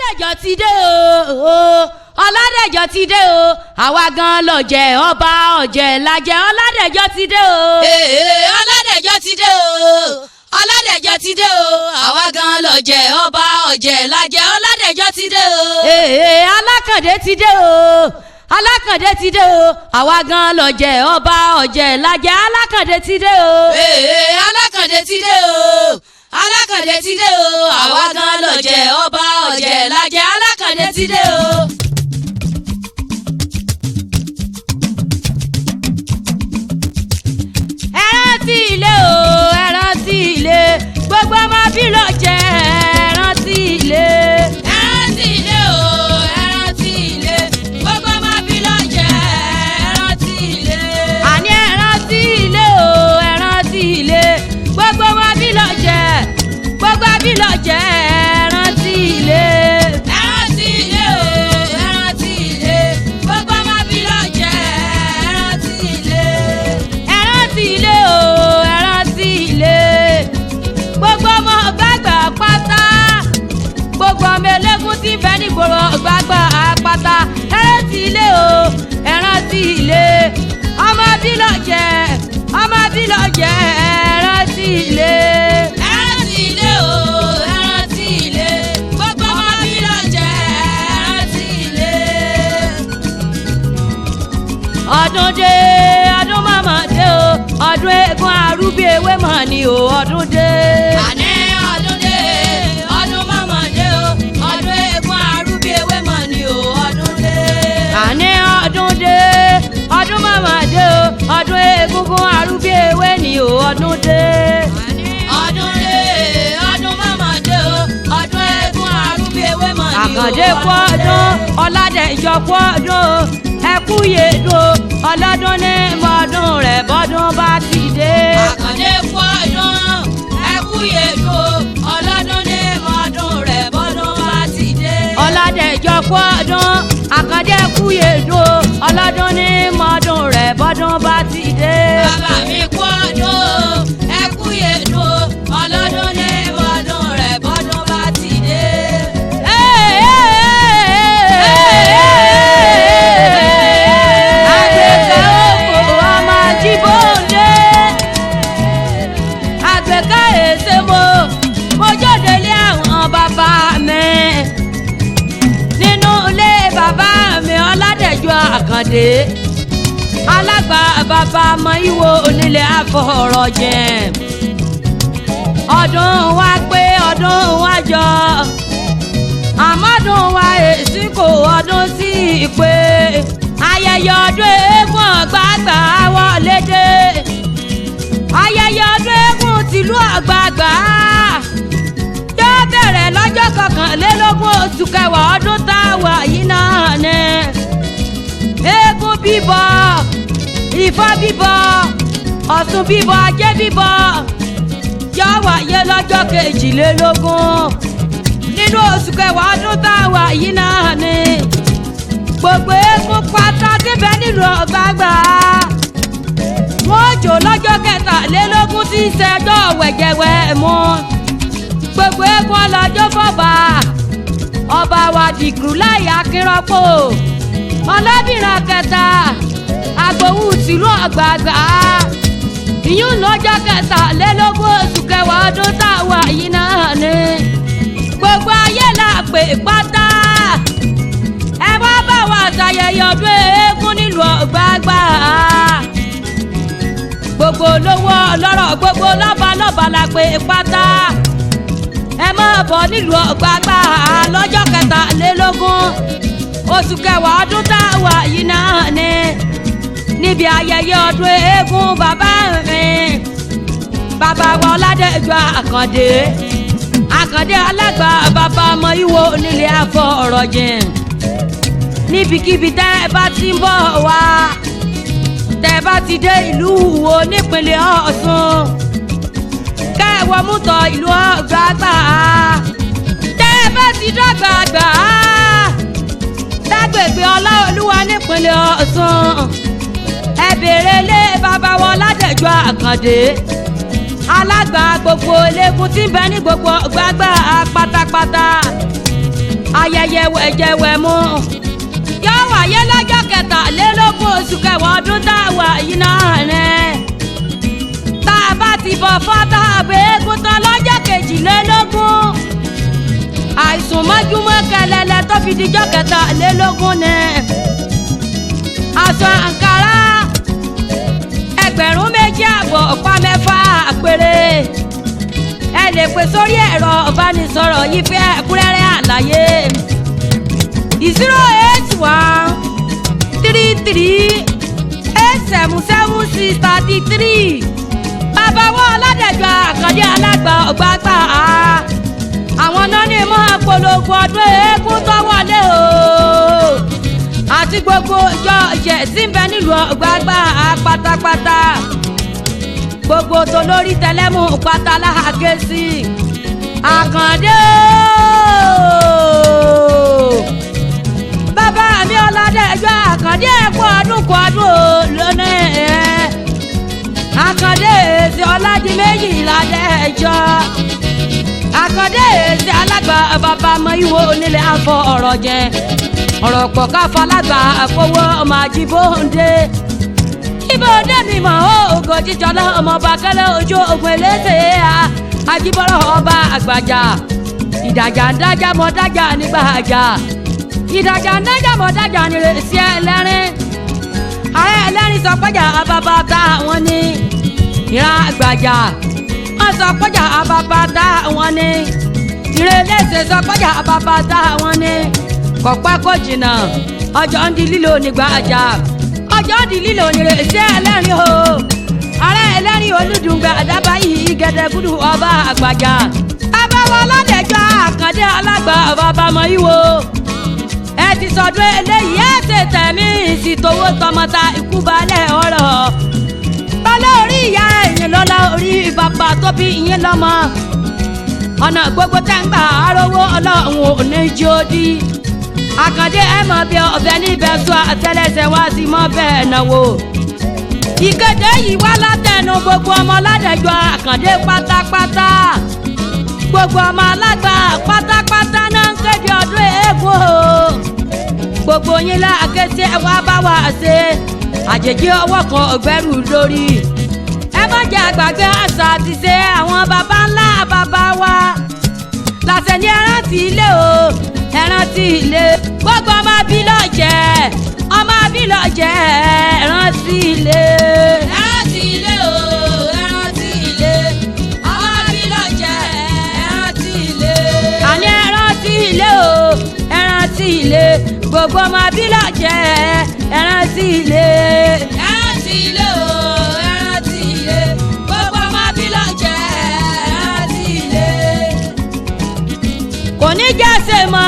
Ọládẹ̀jọ ti dé o, Ọládẹ̀jọ ti dé o, àwa gan lọ̀jẹ̀ ọba ọ̀jẹ̀ lajẹ̀. Ọládẹ̀jọ ti dé o. Ọládẹ̀jọ ti dé o, Ọládẹ̀jọ ti dé o, àwa gan lọ̀jẹ̀ ọba ọ̀jẹ̀ lajẹ̀. Ọládẹ̀jọ ti dé o. Alákàndé ti dé o, Alákàndé ti dé o, àwa gan lọ̀jẹ̀ ọba ọ̀jẹ̀ lajẹ̀. Alákàndé ti dé o. Alákàndé ti dé o, Alákàndé ti dé o, àwa gan lọ̀jẹ̀ ọba ọ̀jẹ̀ lajẹ̀. Alákàndé ti dé o. Ẹ rántí ilé o, ẹ rántí ilé, gbogbo ọmọ bí lọ̀jẹ̀ ẹ rántí ilé. Ẹ rántí ilé o, ẹ rántí ilé, gbogbo ọmọ bí lọ̀jẹ̀ ẹ rántí ilé. Àní ẹ rántí ilé o, ẹ rántí ilé, gbogbo ọmọ bí lọ̀jẹ̀, gbogbo bí lọ̀jẹ̀ ẹ rántí ilé. Ẹ rántí ilé o, ẹ rántí ilé, gbogbo ọmọ bí lọ̀jẹ̀ ẹ rántí ilé. Ẹ rántí ilé o, ẹ rántí ilé, gbogbo ọmọ gbàgbà pátá, gbogbo ọmọ eléégún tí ń bẹ nígboro gbàgbà pátá. Ẹ rántí ilé o, ẹ rántí ilé, ọmọ bí lọ̀jẹ̀, ọmọ bí lọ̀jẹ̀ ẹ rántí ilé. Ẹ rántí ilé o, ẹ rántí ilé, gbogbo ọmọ bí lọ̀jẹ̀ ẹ rántí ilé. Ọdún dé, ọdún mọ̀mọ́ dé o, ọdún eégún arúgbó ewé mọ̀ ni o, ọdún dé. Àní ọdún dé, ọdún mọ̀mọ́ dé o, ọdún eégún arúgbó ewé mọ̀ ni o, ọdún dé. Àní ọdún dé, ọdún mọ̀mọ́ dé o, ọdún egúngún arúgbó ewé ni o, ọdún dé. Ọdún dé, ọdún mọ̀mọ́ dé o, ọdún eégún arúgbó ewé mọ̀ ni o, Àkàndé kú ọdún, Ọládẹ̀jọ kú ọdún, ẹ kú yèdùn, ọlọ́dún ní mọ́dún rẹ̀ bọ́dún bá ti dé. Àkàndé kú ọdún, ẹ kú yèdùn, ọlọ́dún ní mọ́dún rẹ̀ bọ́dún bá ti dé. Ọládẹ̀jọ kú ọdún, Àkàndé kú yèdùn, ọlọ́dún ní mọ́dún rẹ̀ bọ́dún bá ti dé. Bàbá mi kú ọdún, ẹ kú yèdùn, ọlọ́dún ní mọ́dún rẹ̀ bọ́dún bá ti dé. Àgbẹ̀kẹ́ òkú ọmọ Jíbóǹdé, àgbẹ̀kẹ́ èsè mo jáde lé àwọn bàbá mi, nínú ilé bàbá mi Ọládẹ̀jọ Àkàndé, alágbà bàbá ọmọ Ìwó onílé àfọ̀rọ̀jẹ̀. Ọdún wa pé ọdún wa jọ, àmọ́dún wa èsì kò ọdún sí ìpè, ayẹyẹ ọdún eégún ọ̀gbàgbà wọlé dé, ayẹyẹ ọdún eégún tìlú ọ̀gbàgbà yóò bẹ̀rẹ̀ lọ́jọ́ kọkànlélógún oṣù kẹwàá ọdún tá a wà yìí náà ni. Eégún bíbọ, Ifá bíbọ, Ọ̀ṣun bíbọ, Ajé bíbọ yóò wáyé lọ́jọ́ kejìlélógún nínú oṣù kẹwàá ọdún tá a wà yìí náà ni. Gbogbo eégún pátá síbẹ̀ nílùú ọ̀gbàgbà wọ́n jò lọ́jọ́ kẹtàlélógún tí í ṣẹjọ́ wẹ̀jẹ̀wẹ̀ mú. Gbogbo eégún ọlọ́jọ́ fọ́ba ọba wa Dìgbù láyé Akínrọ́pò, ọlọ́bìnrin kẹta Àgbòwú tìlú ọ̀gbàgbà, ìyún lọ́jọ́ kẹtàlélógún oṣù kẹwàá ọdún tá a wà yìí náà ni. Gbogbo ayé la pè pátá, ẹ wá bá wa ṣàyẹyẹ ọdún eégún nílùú ọ̀gbàgbà. Gbogbo olówó ọlọ́rọ̀, gbogbo lọ́balọ́ba la pè pátá, ẹ máa bọ̀ nílùú ọ̀gbàgbà lọ́jọ́ kẹtàlélógún oṣù kẹwàá ọdún tá a wà yìí náà ni. Níbi ayẹyẹ ọdún eégún bàbá mi, bàbá wa Ọládẹ̀jọ Àkàndé, Àkàndé alágbà bàbá ọmọ Ìwó onílé àfọ̀rọ̀jẹ̀. Níbikíbi tẹ́ ẹ bá ti ń bọ̀ wá, tẹ́ ẹ bá ti dé ìlú Ìwó nípínlẹ̀ Ọ̀ṣun, kẹ́ ẹ wọ mútọ̀ ìlú ọ̀gbàgbà, tẹ́ ẹ bá ti dọ́gbàgbà lágbègbè Ọláolúwa nípínlẹ̀ Ọ̀ṣun, ẹ béèrè lé bàbá wa Ọládẹ̀jọ Àkàndé, alágbà gbogbo eléégún tí ń bẹ ní gbogbo ọ̀gbàgbà pátápátá. ayẹyẹ wẹ̀jẹwẹ̀mu yóò wáyé lọ́jọ́ kẹtàlélógún oṣù kẹwàá ọdún tá a wà yìí náà rẹ̀ tá a bá ti bọ̀ fọ́tà àbẹ́ẹ́gùn tán lọ́jọ́ kejìlélógún àìsùn mọ́júmọ́ kẹlẹ́lẹ́ tó fi dijọ́ kẹtàlélógún ni aṣọ àǹkárá ẹgbẹ̀rún méjì àbọ̀ ọ̀pá mẹ́fà péré ẹ lè pè sórí ẹ̀rọ ìbánisọ̀rọ̀ yìí fẹ́ ẹ̀kúnrẹ́rẹ́ àlàyé 08133877633 bàbá wọn Ọládẹ̀jọ Àkàndé alágbà ọ̀gbàgbà àwọn náà ní mọ́ polongo ọdún eégún tó wọlé o àti gbogbo ìjọ ìṣẹ̀ tí ń bẹ nílùú ọ̀gbàgbà pátápátá gbogbo tó lórí tẹlẹ́mù pátá láhàgé sí Àkàndé bàbá mi Ọládẹ̀jọ Àkàndé ẹ̀kú ọdún kú ọdún lónìí Àkàndé èsì Ọládìméjì Ládẹ̀jọ Àkàndé èsì alágbà bàbá ọmọ ìwò onílé afọ ọ̀rọ̀ jẹ ọ̀rọ̀ pọ̀ káfọ́ alágbà àfọwọ́ ọmọ àjíbóńdé ibòde mi mọ̀ ó ògo jíjọlá ọmọ ọba kẹlẹ́ ojú ogun elése àjíbọ̀rọ̀ ọba àgbàjà ìdàjà ń dájà mọ́ dájà nígbà àjà ìdàjà ń dájà mọ́ dájà nírèsí ẹlẹ́rìn ààrẹ ẹlẹ́rìn sọ pẹ́jà ababa tá wọn ní ìran àgbàjà wọ́n sọ pẹ́jà ababa tá wọn ní ìrẹ̀lẹ́sẹ̀ sọ pẹ́jà ababa tá wọn ní kọ̀pẹ́ kò jìnnà ọjọ́ ń di lílo nígbà àjà ọjọ́ di lílo nírèsí ẹlẹ́rìn o ààrẹ ẹlẹ́rìn olùdùngbà àdábà yìí gẹ́dẹ́gúdù ọba àgbàjà abáwọ Ọládẹ̀jọ Àkàndé alágbà bàbá ọmọ ìwò ẹ ti sọdún eléyìí ẹ ṣe tẹ̀mí sí towó tọmọta ikú balẹ̀ ọ̀rọ̀ bọ́lá orí ìyá ẹ̀yìn lọ́lá orí bàbá tó bí ìyẹn lọ́mọ ọ̀nà gbogbo tẹ́ ń gbà arówó ọlọ́run ò ní jí ó dí Àkàndé ẹ mọ̀ bí ọbẹ̀ níbẹ̀ sọ àtẹ́lẹsẹ̀ wá sí mọ́ bẹ́ẹ̀ náwó ìkéde yìí wá látẹnu gbogbo ọmọ Ọládẹ̀jọ Àkàndé pátápátá gbogbo ọmọ alágbà pátápátá náà ń kéde ọdún eégún o gbogbo yín láàké tí ẹ wá bá wà ṣe àjèjì ọwọ́ kan ọ̀gbẹ́rù lórí ẹ má jẹ́ àgbàgbé àṣà àti ṣe àwọn baba ńlá baba wa làṣẹ ní ẹrántí ilé o ẹrántí ilé gbogbo ọmọ abilọ̀jẹ̀ ọmọ abilọ̀jẹ̀ ẹrántí ilé ẹrántí ilé o ẹrántí ilé ọmọ abilọ̀jẹ̀ ẹrántí ilé àní ẹrántí ilé o ẹrántí ilé gbogbo ọmọ abilọ̀jẹ̀ ẹrántí ilé ẹrántí ilé o ẹrántí ilé gbogbo ọmọ abilọ̀jẹ̀ ẹrántí ilé kò ní jẹ́ ṣe mọ́